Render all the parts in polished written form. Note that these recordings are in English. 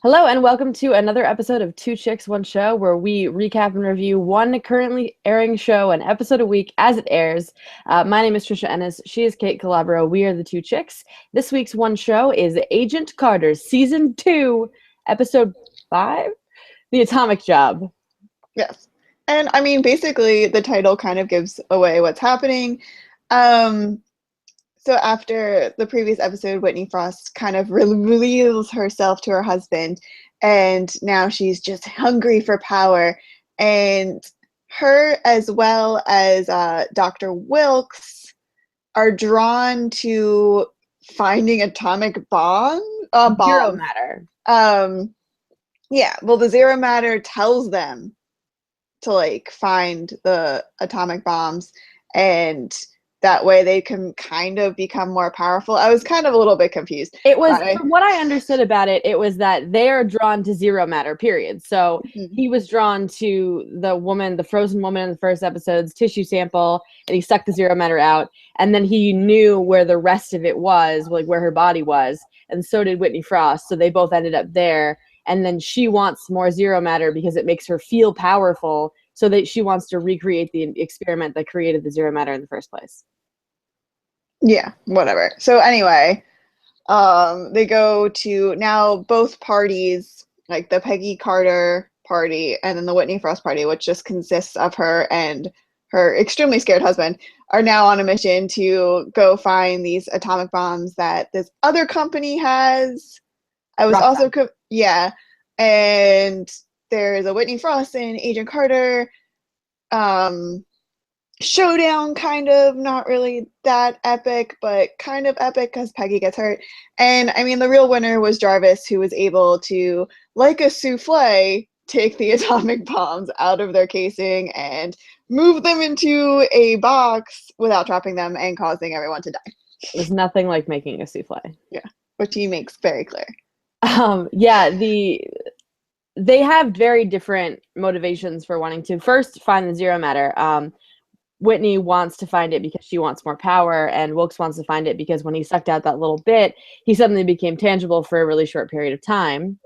Hello, and welcome to another episode of Two Chicks, One Show, where we recap and review one currently airing show, an episode a week as it airs. My name is Trisha Ennis. She is Kate Calabro. We are the Two Chicks. This week's one show is Agent Carter, Season 2, Episode 5, The Atomic Job. Yes. And I mean, basically, the title kind of gives away what's happening. So after the previous episode, Whitney Frost kind of reveals herself to her husband, and now she's just hungry for power. And her, as well as Dr. Wilkes, are drawn to finding atomic bombs. Zero matter. Yeah, well, the zero matter tells them to find the atomic bombs, and that way they can kind of become more powerful. I was kind of a little bit confused. It was, from what I understood about it, it was that they are drawn to zero matter, period. So he was drawn to the frozen woman in the first episode's tissue sample, and he sucked the zero matter out. And then he knew where the rest of it was, like where her body was. And so did Whitney Frost. So they both ended up there. And then she wants more zero matter because it makes her feel powerful. So that she wants to recreate the experiment that created the zero matter in the first place. Yeah, whatever. So anyway, they go to now both parties, like the Peggy Carter party and then the Whitney Frost party, which just consists of her and her extremely scared husband, are now on a mission to go find these atomic bombs that this other company has. I was also, yeah, and there's a Whitney Frost and Agent Carter showdown, kind of not really that epic, but kind of epic because Peggy gets hurt. And I mean, the real winner was Jarvis, who was able to, like a souffle, take the atomic bombs out of their casing and move them into a box without dropping them and causing everyone to die. There's nothing like making a souffle. Yeah, which he makes very clear. Yeah, they have very different motivations for wanting to first find the zero matter. Whitney wants to find it because she wants more power, and Wilkes wants to find it because when he sucked out that little bit, he suddenly became tangible for a really short period of time.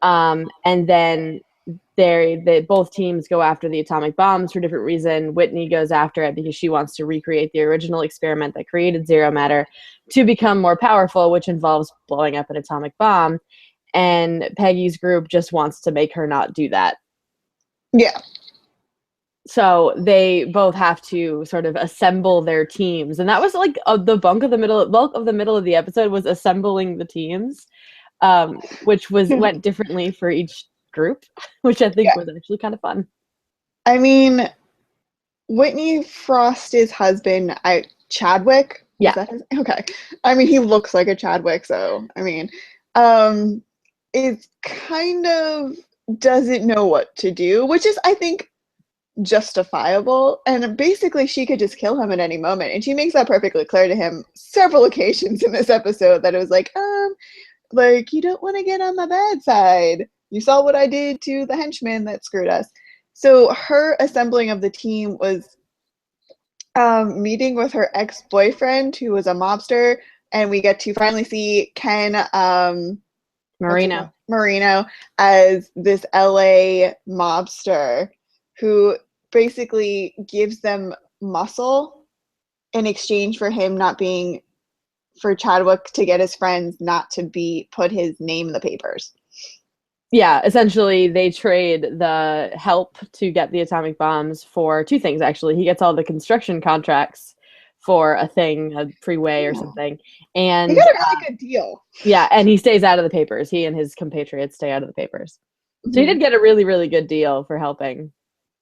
And then both teams go after the atomic bombs for different reasons. Whitney goes after it because she wants to recreate the original experiment that created zero matter to become more powerful, which involves blowing up an atomic bomb. And Peggy's group just wants to make her not do that. Yeah. So they both have to sort of assemble their teams, and that was like the bulk of the middle of the episode was assembling the teams, which went differently for each group, which I think was actually kind of fun. I mean, Whitney Frost's husband, Chadwick. Yeah. Okay. I mean, he looks like a Chadwick, so I mean, is kind of doesn't know what to do, which is, I think, justifiable. And basically she could just kill him at any moment, and she makes that perfectly clear to him several occasions in this episode that it was like you don't want to get on my bad side. You saw what I did to the henchman that screwed us. So her assembling of the team was meeting with her ex-boyfriend, who was a mobster, and we get to finally see Ken Marino as this LA mobster who basically gives them muscle in exchange for him for Chadwick to get his friends not to put his name in the papers. Yeah, essentially they trade the help to get the atomic bombs for two things, actually. He gets all the construction contracts for a freeway or something. And he got a really good deal. Yeah, and he stays out of the papers. He and his compatriots stay out of the papers. So he did get a really, really good deal for helping.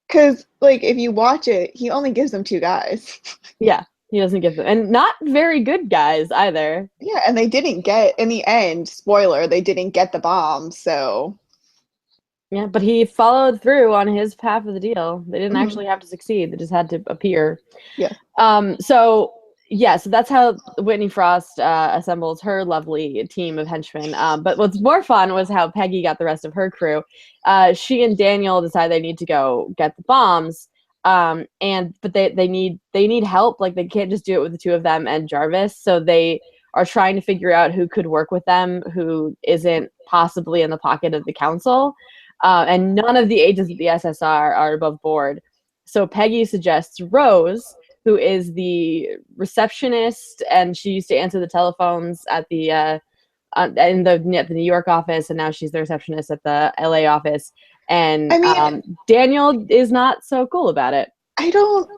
Because, if you watch it, he only gives them two guys. Yeah, he doesn't give them. And not very good guys either. Yeah, and they didn't get, in the end, spoiler, they didn't get the bomb, so. Yeah, but he followed through on his half of the deal. They didn't actually have to succeed. They just had to appear. Yeah. So that's how Whitney Frost assembles her lovely team of henchmen. But what's more fun was how Peggy got the rest of her crew. She and Daniel decide they need to go get the bombs. But they need help. Like, they can't just do it with the two of them and Jarvis. So they are trying to figure out who could work with them, who isn't possibly in the pocket of the council. And none of the agents of the SSR are above board. So Peggy suggests Rose, who is the receptionist, and she used to answer the telephones at the in the New York office, and now she's the receptionist at the LA office. And I mean, Daniel is not so cool about it. I don't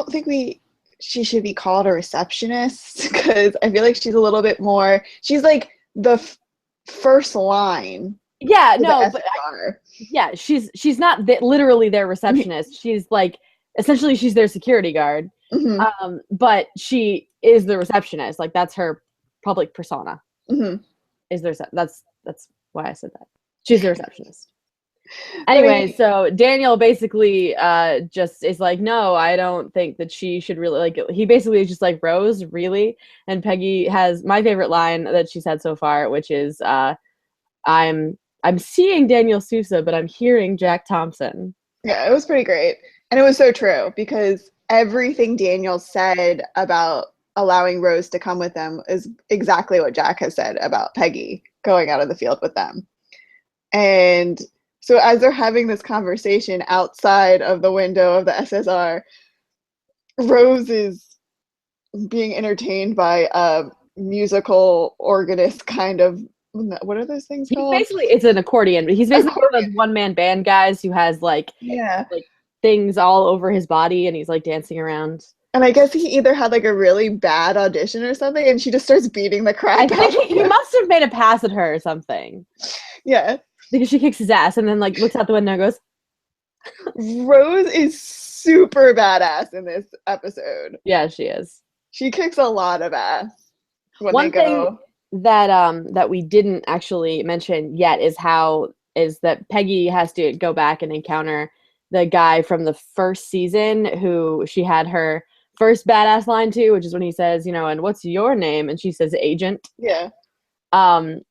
think she should be called a receptionist because I feel like she's a little bit more. She's like the first line. Yeah, To no, the but SSR. yeah, she's not literally their receptionist. She's like essentially she's their security guard. Mm-hmm. But she is the receptionist. Like that's her public persona. Mm-hmm. Is there? That's why I said that. She's the receptionist. But Anyway, so Daniel basically just is like, no, I don't think that she should really like. He basically is just like, Rose, really? And Peggy has my favorite line that she's had so far, which is, I'm seeing Daniel Souza, but I'm hearing Jack Thompson. yeah, it was pretty great. And it was so true because everything Daniel said about allowing Rose to come with them is exactly what Jack has said about Peggy going out of the field with them. And so as they're having this conversation outside of the window of the SSR, Rose is being entertained by a musical organist kind of, what are those things called? Basically, it's an accordion, but he's basically one of those one-man band guys who has like things all over his body, and he's like dancing around. And I guess he either had like a really bad audition or something, and she just starts beating the crap out of him. I think he must have made a pass at her or something. Yeah. Because she kicks his ass and then like looks out the window and goes. Rose is super badass in this episode. Yeah, she is. She kicks a lot of ass when One they go. Thing that we didn't actually mention yet is that Peggy has to go back and encounter the guy from the first season who she had her first badass line to, which is when he says, and what's your name? And she says agent. Yeah.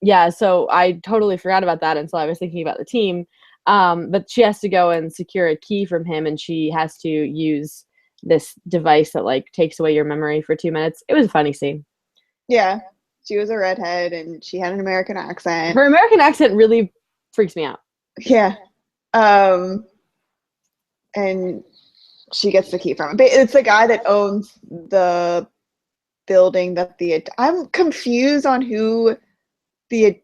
Yeah, so I totally forgot about that until I was thinking about the team. But she has to go and secure a key from him, and she has to use this device that like takes away your memory for 2 minutes. It was a funny scene. Yeah. She was a redhead and she had an American accent. Her American accent really freaks me out. Yeah. And she gets the key from him. But it's the guy that owns the building that I'm confused on who the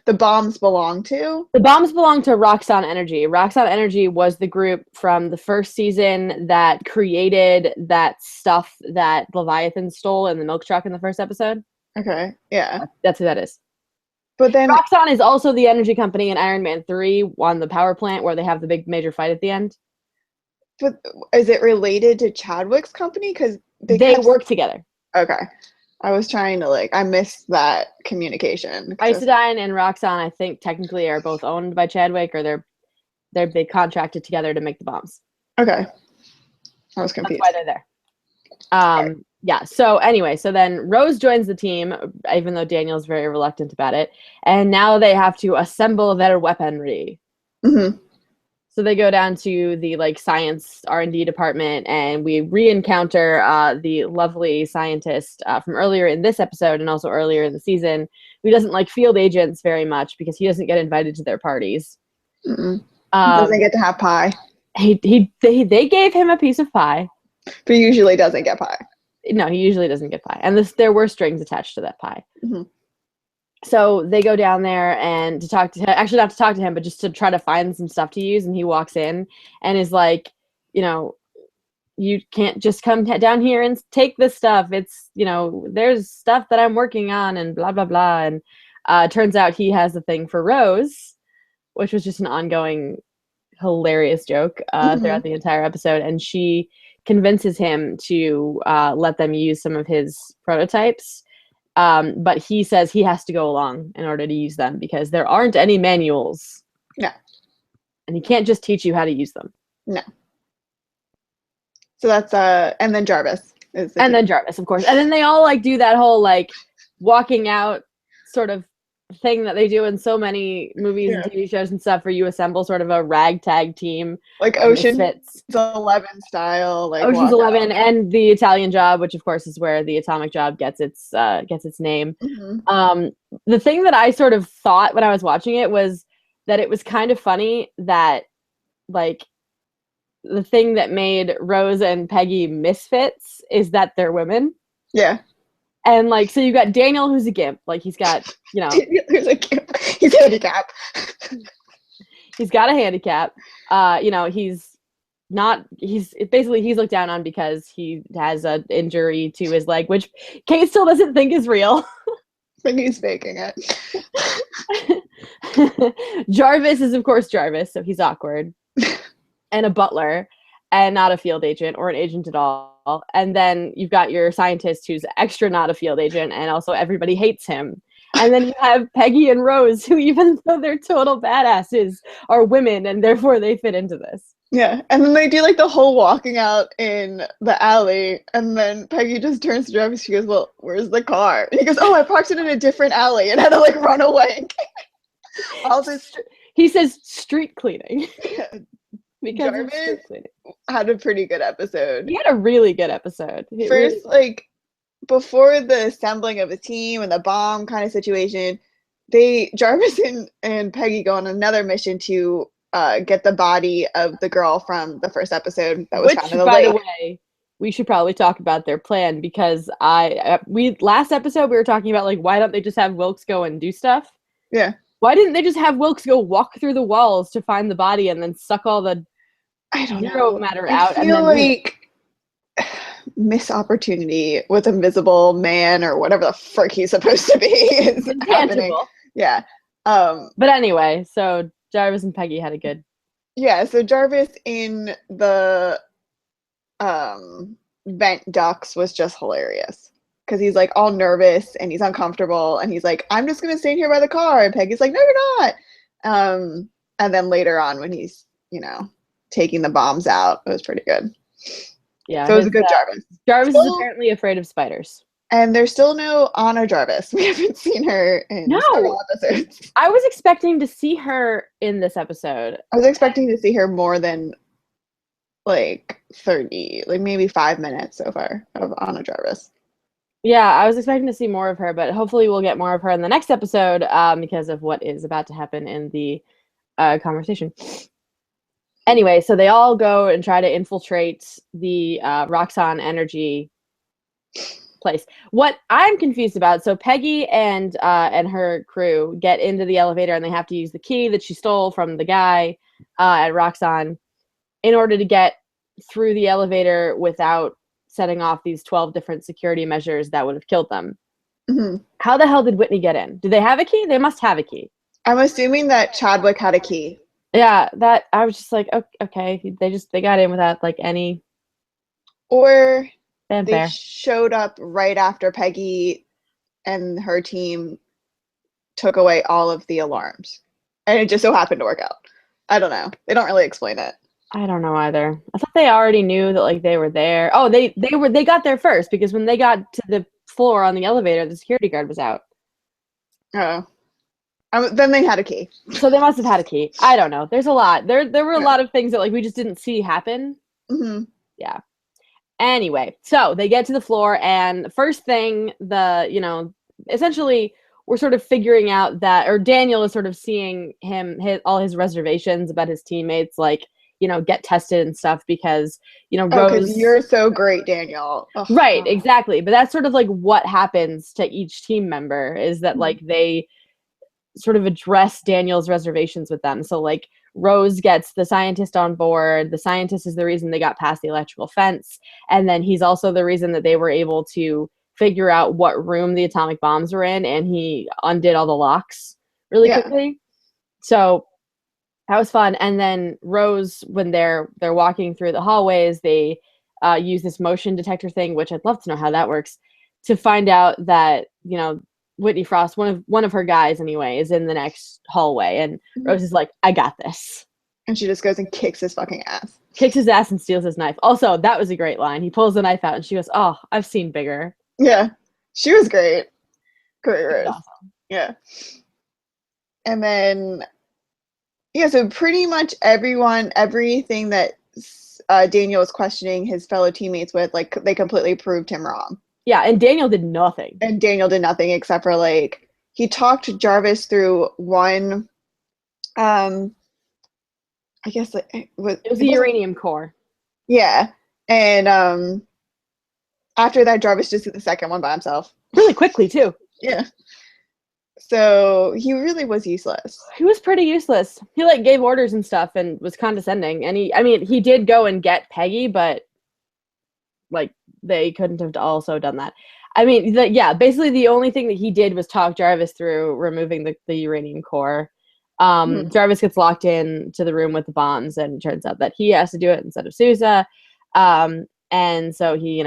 bombs belong to. The bombs belong to Roxxon Energy. Roxxon Energy was the group from the first season that created that stuff that Leviathan stole in the milk truck in the first episode. Okay, yeah. That's who that is. But then Roxxon is also the energy company in Iron Man 3 on the power plant where they have the big major fight at the end. But is it related to Chadwick's company? Because they work together. Okay. I was trying to I missed that communication. Isodyne and Roxxon, I think technically are both owned by Chadwick, or they contracted together to make the bombs. Okay. I was confused. That's why they're there. Yeah. So anyway, so then Rose joins the team, even though Daniel's very reluctant about it, and now they have to assemble their weaponry. Mm-hmm. So they go down to the science R&D department, and we re-encounter the lovely scientist from earlier in this episode and also earlier in the season, who doesn't like field agents very much because he doesn't get invited to their parties. He doesn't get to have pie. They gave him a piece of pie, but he usually doesn't get pie. No, he usually doesn't get pie, and there were strings attached to that pie. Mm-hmm. So they go down there and to talk to him, actually not to talk to him, but just to try to find some stuff to use. And he walks in and is like, you can't just come down here and take this stuff. It's, there's stuff that I'm working on and blah, blah, blah. And turns out he has a thing for Rose, which was just an ongoing hilarious joke throughout the entire episode. And she convinces him to let them use some of his prototypes. But he says he has to go along in order to use them because there aren't any manuals. No. And he can't just teach you how to use them. No. So that's and then Jarvis then Jarvis, of course. And then they all do that whole walking out sort of thing that they do in so many movies and Yeah. TV shows and stuff, where you assemble sort of a ragtag team Like of Ocean's misfits. 11 style, like Ocean's walk out. 11 and the Italian Job, which of course is where the atomic job gets its name. Hmm. Um, the thing that I sort of thought when I was watching it was that it was kind of funny that like the thing that made Rose and Peggy misfits is that they're women. Yeah. And like, so you got Daniel, who's a gimp. Like he's got, There's like he's handicapped. he's got a handicap. He's basically he's looked down on because he has an injury to his leg, which Kate still doesn't think is real. I think he's faking it. Jarvis is of course Jarvis, so he's awkward. And a butler, and not a field agent or an agent at all. And then you've got your scientist who's extra not a field agent, and also everybody hates him. And then you have Peggy and Rose, who, even though they're total badasses, are women, and therefore they fit into this. Yeah, and then they do like the whole walking out in the alley, and then Peggy just turns to Jarvis. She goes, "Well, where's the car?" And he goes, "Oh, I parked it in a different alley and had to like run away." All this. He says street cleaning. Because Jarvis had a pretty good episode. He had a really good episode. First, like before the assembling of the team and the bomb kind of situation, Jarvis and Peggy go on another mission to get the body of the girl from the first episode that was found in the lake. By the way, we should probably talk about their plan, because last episode we were talking about like, why don't they just have Wilkes go and do stuff? Yeah. Why didn't they just have Wilkes go walk through the walls to find the body and then suck all the zero matter out? I feel like missed opportunity with Invisible Man or whatever the frick he's supposed to be is happening. Yeah. But anyway, so Jarvis and Peggy had a good. Yeah, so Jarvis in the vent ducts was just hilarious. Because he's like all nervous and he's uncomfortable and he's like, "I'm just gonna stand here by the car," and Peggy's like, "No, you're not." And then later on when he's, taking the bombs out, it was pretty good. Yeah. So it was a good Jarvis. Jarvis is apparently afraid of spiders. And there's still no Anna Jarvis. We haven't seen her in several episodes. I was expecting to see her in this episode. I was expecting to see her more than like 30, like maybe 5 minutes so far of Anna Jarvis. Yeah, I was expecting to see more of her, but hopefully we'll get more of her in the next episode because of what is about to happen in the conversation. Anyway, so they all go and try to infiltrate the Roxxon Energy place. What I'm confused about, so Peggy and her crew get into the elevator and they have to use the key that she stole from the guy at Roxxon in order to get through the elevator without setting off these 12 different security measures that would have killed them. Mm-hmm. How the hell did Whitney get in? Do they have a key? They must have a key. I'm assuming that Chadwick had a key. Yeah, that I was just like, okay, they got in without like any. Or fanfare. They showed up right after Peggy and her team took away all of the alarms, and it just so happened to work out. I don't know. They don't really explain it. I don't know either. I thought they already knew that like they were there. Oh, they got there first, because when they got to the floor on the elevator, the security guard was out. Oh. Then they had a key. So they must have had a key. I don't know. There's a lot. There were a lot of things that like we just didn't see happen. Mm-hmm. Yeah. Anyway, so they get to the floor, and first thing, essentially we're sort of figuring out that, or Daniel is sort of seeing all his reservations about his teammates, like, get tested and stuff because, Rose. Because you're so great, Daniel. Ugh. Right, exactly. But that's sort of like what happens to each team member is that like they sort of address Daniel's reservations with them. So like Rose gets the scientist on board. The scientist is the reason they got past the electrical fence. And then he's also the reason that they were able to figure out what room the atomic bombs were in. And he undid all the locks really quickly. So that was fun. And then Rose, when they're walking through the hallways, they use this motion detector thing, which I'd love to know how that works, to find out that, Whitney Frost, one of her guys anyway, is in the next hallway. And Rose is like, "I got this." And she just goes and kicks his fucking ass. Kicks his ass and steals his knife. Also, that was a great line. He pulls the knife out and she goes, "Oh, I've seen bigger." Yeah. She was great. Great Rose. Awesome. Yeah. And then, yeah, so pretty much everything that Daniel was questioning his fellow teammates with, like, they completely proved him wrong. Yeah, and Daniel did nothing. And Daniel did nothing except for, like, he talked Jarvis through one, I guess it was the uranium core. Yeah. And after that, Jarvis just did the second one by himself. Really quickly, too. Yeah. So he really was useless. He was pretty useless. He like gave orders and stuff and was condescending. And he did go and get Peggy, but like they couldn't have also done that. I mean, basically the only thing that he did was talk Jarvis through removing the uranium core. Jarvis gets locked in to the room with the bombs, and it turns out that he has to do it instead of Souza. And so he,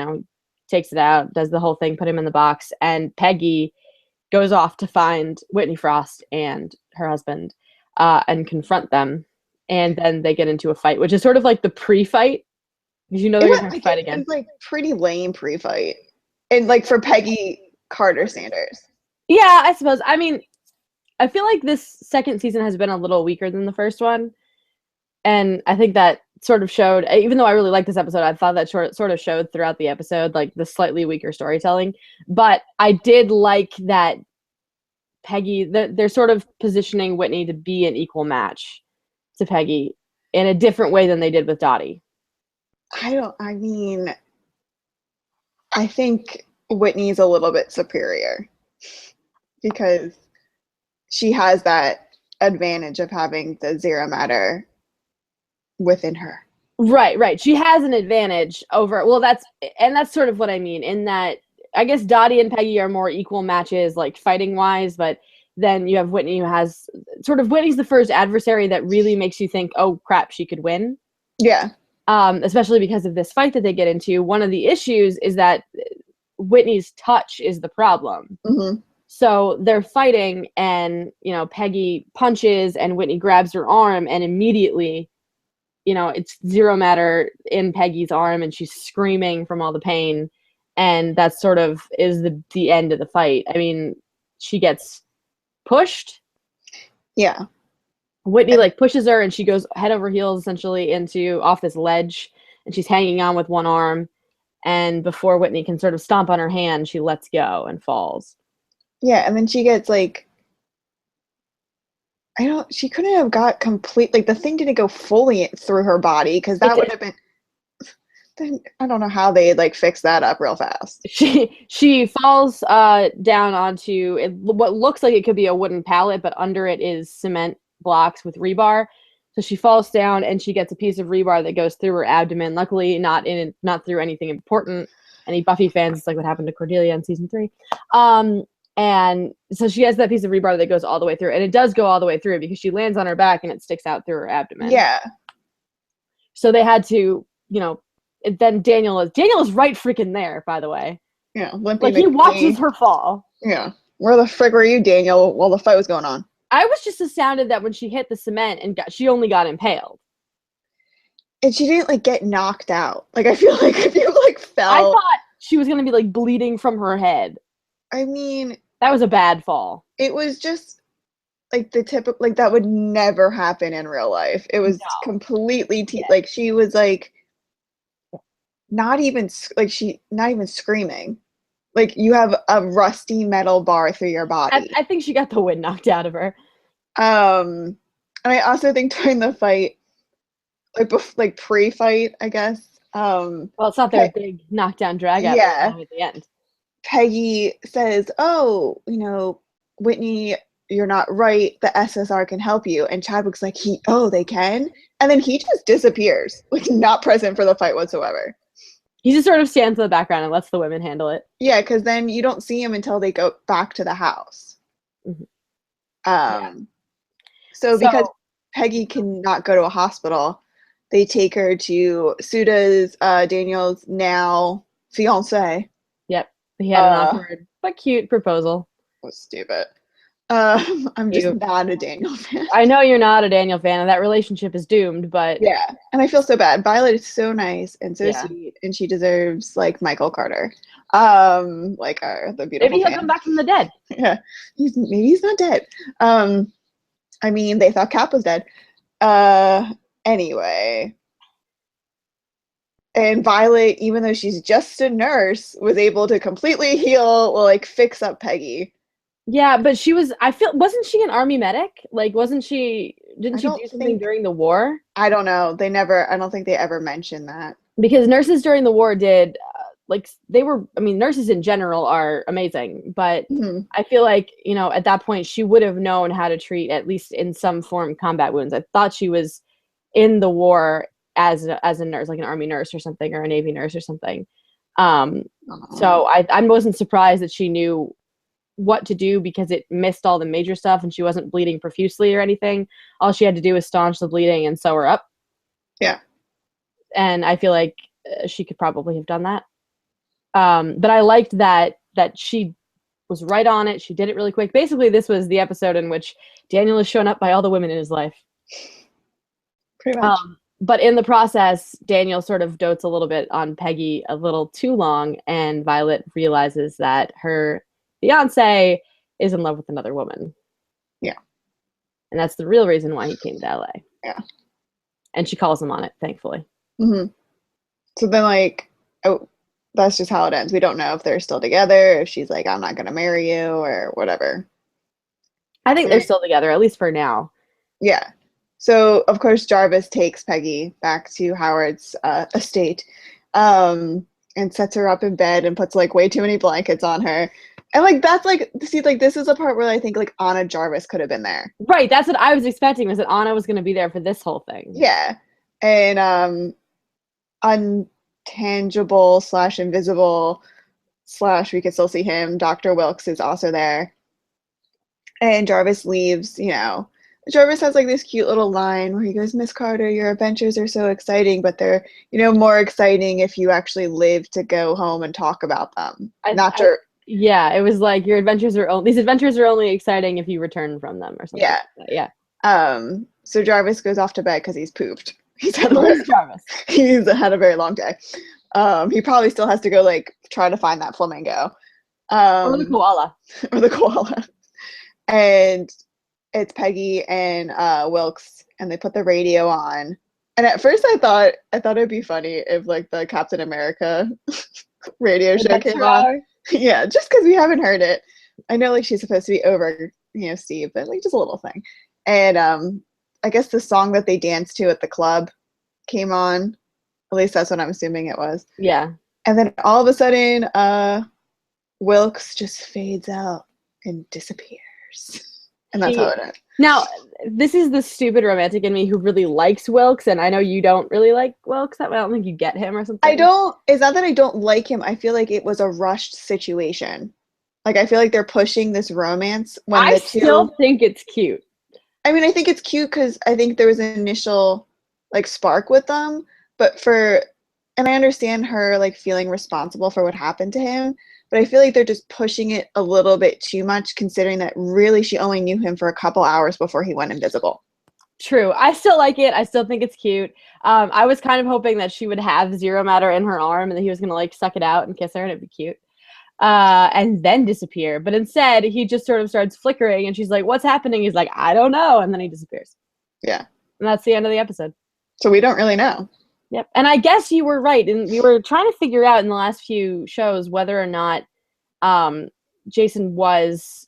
takes it out, does the whole thing, put him in the box, and Peggy goes off to find Whitney Frost and her husband and confront them. And then they get into a fight, which is sort of like the pre-fight, because they're going to have to fight again. It's like pretty lame pre-fight. And like for Peggy Carter Sanders. Yeah, I suppose. I mean, I feel like this second season has been a little weaker than the first one. And I think that sort of showed, even though I really liked this episode, I thought that sort of showed throughout the episode, like the slightly weaker storytelling. But I did like that Peggy, they're sort of positioning Whitney to be an equal match to Peggy in a different way than they did with Dottie. I think Whitney's a little bit superior because she has that advantage of having the zero matter within her. Right. She has an advantage over, that's sort of what I mean, in that I guess Dottie and Peggy are more equal matches, like fighting wise, but then you have Whitney, who has Whitney's the first adversary that really makes you think, oh crap, she could win. Yeah. Especially because of this fight that they get into. One of the issues is that Whitney's touch is the problem. Mm-hmm. So they're fighting, and Peggy punches, and Whitney grabs her arm, and immediately, it's zero matter in Peggy's arm, and she's screaming from all the pain, and that sort of is the end of the fight. I mean, she gets pushed. Yeah. Whitney pushes her, and she goes head over heels essentially off this ledge, and she's hanging on with one arm, and before Whitney can sort of stomp on her hand, she lets go and falls. Yeah, and then she gets she couldn't have got complete, the thing didn't go fully through her body, because that would have been, I don't know how they fix that up real fast. She falls down onto what looks like it could be a wooden pallet, but under it is cement blocks with rebar. So she falls down, and she gets a piece of rebar that goes through her abdomen. Luckily, not through anything important. Any Buffy fans, it's like what happened to Cordelia in season 3. And so she has that piece of rebar that goes all the way through, and it does go all the way through because she lands on her back and it sticks out through her abdomen. Yeah. So they had to, then Daniel is right freaking there, by the way. Yeah. He watches her fall. Yeah. Where the frick were you, Daniel, while the fight was going on? I was just astounded that when she hit the cement and she only got impaled. And she didn't get knocked out. I feel like if you fell. I thought she was gonna be bleeding from her head. I mean, that was a bad fall. It was just the typical, that would never happen in real life. It was completely she was not even screaming. You have a rusty metal bar through your body. I think she got the wind knocked out of her. And I also think during the fight, pre-fight, I guess. Well, it's not their big knockdown drag out at the end. Peggy says, "Oh, Whitney, you're not right. The SSR can help you." And Chadwick's like, they can? And then he just disappears, not present for the fight whatsoever. He just sort of stands in the background and lets the women handle it. Yeah, because then you don't see him until they go back to the house. Mm-hmm. So because Peggy cannot go to a hospital, they take her to Souza's, Daniel's now fiance. Yep. He had an awkward but cute proposal. Was stupid. I'm just not a Daniel fan. I know you're not a Daniel fan, and that relationship is doomed, but... Yeah, and I feel so bad. Violet is so nice and so sweet, and she deserves, Michael Carter. The beautiful Maybe he'll come back from the dead. Yeah, maybe he's not dead. I mean, they thought Cap was dead. Anyway. And Violet, even though she's just a nurse, was able to completely heal, like fix up Peggy. Yeah, but wasn't she an army medic? Like, didn't I she don't do something think, during the war? I don't know. I don't think they ever mentioned that. Because nurses during the war did, I mean, nurses in general are amazing, but Hmm. I feel like, at that point, she would have known how to treat, at least in some form, combat wounds. I thought she was in the war as a nurse, like an army nurse or something, or a navy nurse or something. Um, so I wasn't surprised that she knew what to do because it missed all the major stuff and she wasn't bleeding profusely or anything. All she had to do was staunch the bleeding and sew her up. Yeah. And I feel like she could probably have done that. But I liked that she was right on it. She did it really quick. Basically, this was the episode in which Daniel is shown up by all the women in his life. Pretty much. But in the process, Daniel sort of dotes a little bit on Peggy a little too long, and Violet realizes that her fiance is in love with another woman. Yeah. And that's the real reason why he came to LA. Yeah. And she calls him on it, thankfully. Mm-hmm. So then, like, oh, that's just how it ends. We don't know if they're still together, if she's like, I'm not going to marry you, or whatever. I think they're still together, at least for now. Yeah. So, of course, Jarvis takes Peggy back to Howard's estate and sets her up in bed and puts, like, way too many blankets on her. And, like, that's, like, see, like, this is a part where I think, like, Anna Jarvis could have been there. Right, that's what I was expecting, was that Anna was going to be there for this whole thing. Yeah. And untangible / invisible / we could still see him, Dr. Wilkes is also there. And Jarvis leaves, Jarvis has like this cute little line where he goes, Miss Carter, your adventures are so exciting, but they're, more exciting if you actually live to go home and talk about them. Yeah, it was like these adventures are only exciting if you return from them or something. Yeah. Like that. Yeah. So Jarvis goes off to bed because he's pooped. He's had a very long day. He probably still has to go like try to find that flamingo. Or the koala. Or the koala. And it's Peggy and Wilkes, and they put the radio on. And at first I thought it'd be funny if like the Captain America radio show came on. Yeah, just because we haven't heard it. I know like she's supposed to be over, Steve, but like just a little thing. And I guess the song that they danced to at the club came on. At least that's what I'm assuming it was. Yeah. And then all of a sudden, Wilkes just fades out and disappears. And that's how it ends. Now, this is the stupid romantic in me who really likes Wilkes, and I know you don't really like Wilkes. I don't think you get him or something. It's not that I don't like him. I feel like it was a rushed situation. Like, I feel like they're pushing this romance when I still think it's cute. I mean, I think it's cute because I think there was an initial, like, spark with them. And I understand her, like, feeling responsible for what happened to him. But I feel like they're just pushing it a little bit too much, considering that really she only knew him for a couple hours before he went invisible. True. I still like it. I still think it's cute. I was kind of hoping that she would have zero matter in her arm and that he was going to like suck it out and kiss her and it'd be cute. And then disappear. But instead, he just sort of starts flickering and she's like, what's happening? He's like, I don't know. And then he disappears. Yeah. And that's the end of the episode. So we don't really know. Yep. And I guess you were right. And we were trying to figure out in the last few shows whether or not Jason was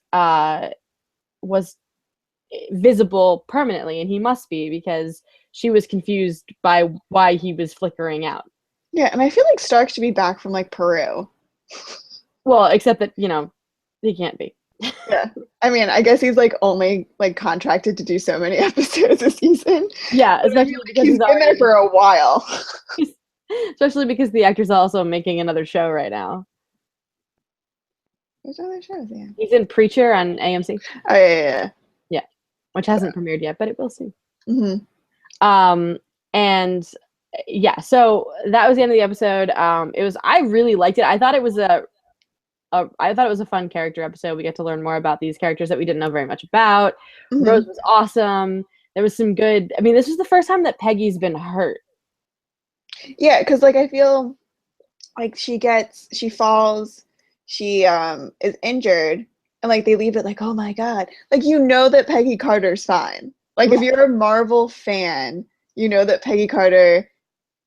visible permanently, and he must be because she was confused by why he was flickering out. Yeah, and I feel like Stark should be back from like Peru. Well, except that, he can't be. Yeah. I mean, I guess he's like only like contracted to do so many episodes a season. Yeah, especially because he's been there for a while. Especially because the actor's also making another show right now. Which other shows? Yeah. He's in Preacher on AMC. Oh yeah. Yeah, which hasn't premiered yet, but it will soon. Mm-hmm. And yeah, so that was the end of the episode. I really liked it. I thought it was a fun character episode. We get to learn more about these characters that we didn't know very much about. Mm-hmm. Rose was awesome. There was some good. I mean, this was the first time that Peggy's been hurt. Yeah, because like I feel like she falls, she is injured, and like they leave it like, oh my god, like you know that Peggy Carter's fine. Like if you're a Marvel fan, you know that Peggy Carter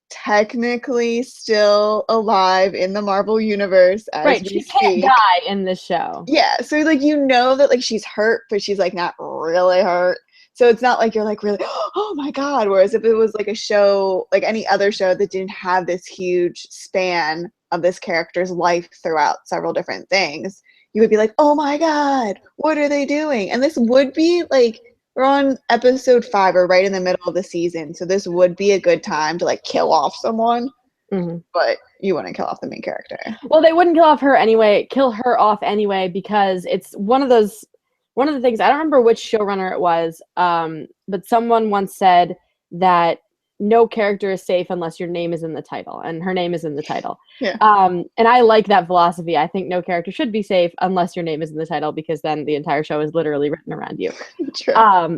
technically still alive in the Marvel universe as Right, we she can't speak. die in this show. Yeah, so like you know that like she's hurt, but she's like not really hurt. So it's not like you're like really, oh my god. Whereas if it was like a show, like any other show that didn't have this huge span of this character's life throughout several different things, you would be like, oh my god, what are they doing? And this would be like we're on episode 5 or right in the middle of the season, so this would be a good time to like kill off someone. Mm-hmm. But you wouldn't kill off the main character. Well, they wouldn't kill her off anyway, because it's one of the things, I don't remember which showrunner it was, but someone once said that no character is safe unless your name is in the title, and her name is in the title. Yeah. And I like that philosophy. I think no character should be safe unless your name is in the title, because then the entire show is literally written around you. True.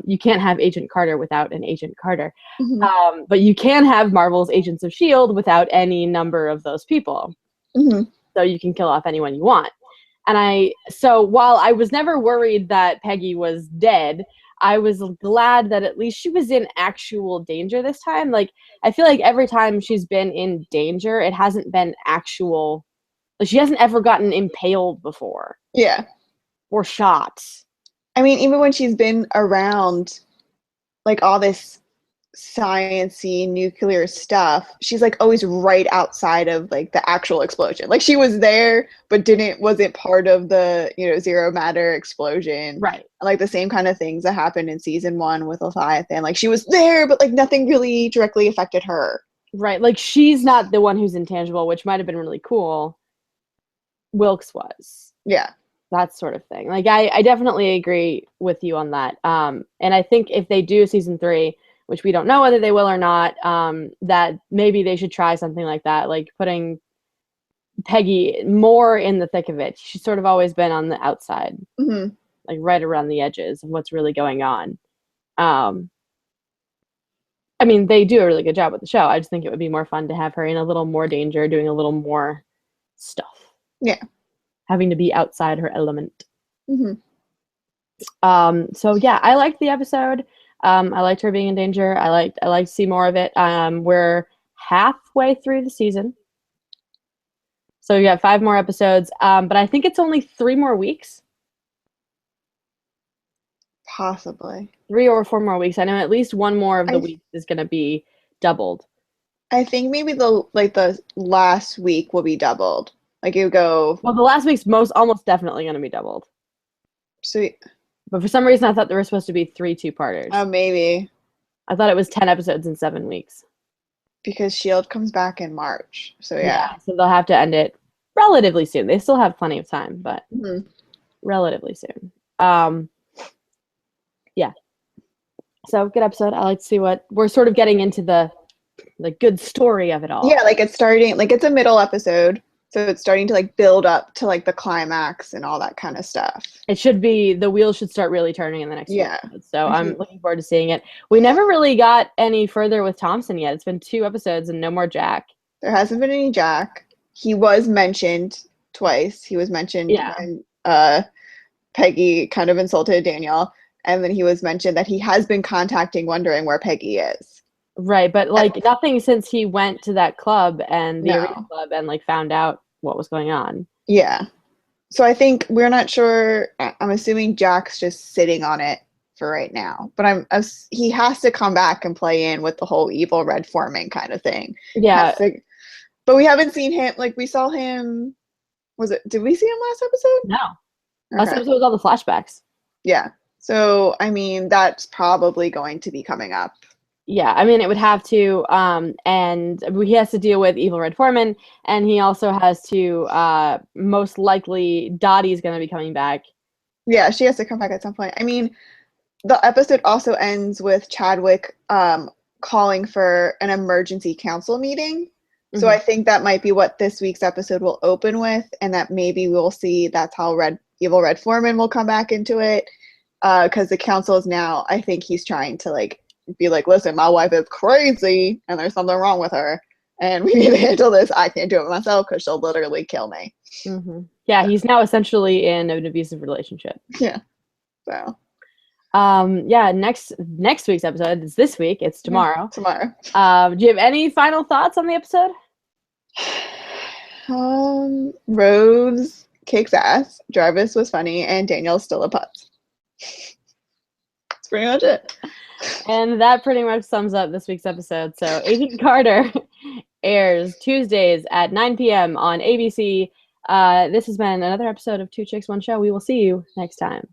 You can't have Agent Carter without an Agent Carter. Mm-hmm. But you can have Marvel's Agents of S.H.I.E.L.D. without any number of those people. Mm-hmm. So you can kill off anyone you want. And so while I was never worried that Peggy was dead, I was glad that at least she was in actual danger this time. Like, I feel like every time she's been in danger, it hasn't been actual. Like, she hasn't ever gotten impaled before. Yeah. Or shot. I mean, even when she's been around, like, all this science-y nuclear stuff, she's, like, always right outside of, like, the actual explosion. Like, she was there, but wasn't part of the, zero matter explosion. Right. Like, the same kind of things that happened in season 1 with Leviathan. Like, she was there, but, like, nothing really directly affected her. Right. Like, she's not the one who's intangible, which might have been really cool. Wilkes was. Yeah. That sort of thing. Like, I definitely agree with you on that. And I think if they do season 3, which we don't know whether they will or not, that maybe they should try something like that, like putting Peggy more in the thick of it. She's sort of always been on the outside, mm-hmm. like right around the edges of what's really going on. I mean, they do a really good job with the show. I just think it would be more fun to have her in a little more danger, doing a little more stuff. Yeah. Having to be outside her element. Mm-hmm. So yeah, I liked the episode. I liked her being in danger. I like to see more of it. We're halfway through the season, so we got 5 more episodes. But I think it's only 3 more weeks. Possibly 3 or 4 more weeks. I know at least one more of the weeks is going to be doubled. I think maybe the last week will be doubled. Like you go. Well, the last week's almost definitely going to be doubled. Sweet. But for some reason, I thought there were supposed to be 3 2-parters. Oh, maybe. I thought it was 10 episodes in 7 weeks. Because S.H.I.E.L.D. comes back in March, so yeah. So they'll have to end it relatively soon. They still have plenty of time, but relatively soon. Yeah. So good episode. I like to see what we're sort of getting into the good story of it all. Yeah, like it's starting, like it's a middle episode. So it's starting to like build up to like the climax and all that kind of stuff. It should be, the wheels should start really turning in the next few episodes. So I'm looking forward to seeing it. We never really got any further with Thompson yet. It's been 2 episodes and no more Jack. There hasn't been any Jack. He was mentioned twice. He was mentioned when Peggy kind of insulted Daniel. And then he was mentioned that he has been contacting, wondering where Peggy is. Right, but like nothing since he went to that club and the arena club and like found out what was going on. Yeah. So I think we're not sure. I'm assuming Jack's just sitting on it for right now. But he has to come back and play in with the whole evil red forming kind of thing. Yeah. But we haven't seen him. Like we saw him. Did we see him last episode? No. Okay. Last episode was all the flashbacks. Yeah. So I mean, that's probably going to be coming up. Yeah, I mean, it would have to, and he has to deal with Evil Red Foreman, and he also has to, most likely, Dottie's going to be coming back. Yeah, she has to come back at some point. I mean, the episode also ends with Chadwick calling for an emergency council meeting. Mm-hmm. So I think that might be what this week's episode will open with, and that maybe we'll see that's how Evil Red Foreman will come back into it, because the council is now, I think he's trying to, like, be like, listen, my wife is crazy and there's something wrong with her and we need to handle this. I can't do it myself because she'll literally kill me. Mm-hmm. Yeah, he's now essentially in an abusive relationship. Yeah. So. Yeah, next week's episode is this week. It's tomorrow. Tomorrow. Do you have any final thoughts on the episode? Rose kicks ass. Jarvis was funny, and Daniel's still a putz. That's pretty much it. And that pretty much sums up this week's episode. So Agent Carter airs Tuesdays at 9 p.m. on ABC. This has been another episode of Two Chicks, One Show. We will see you next time.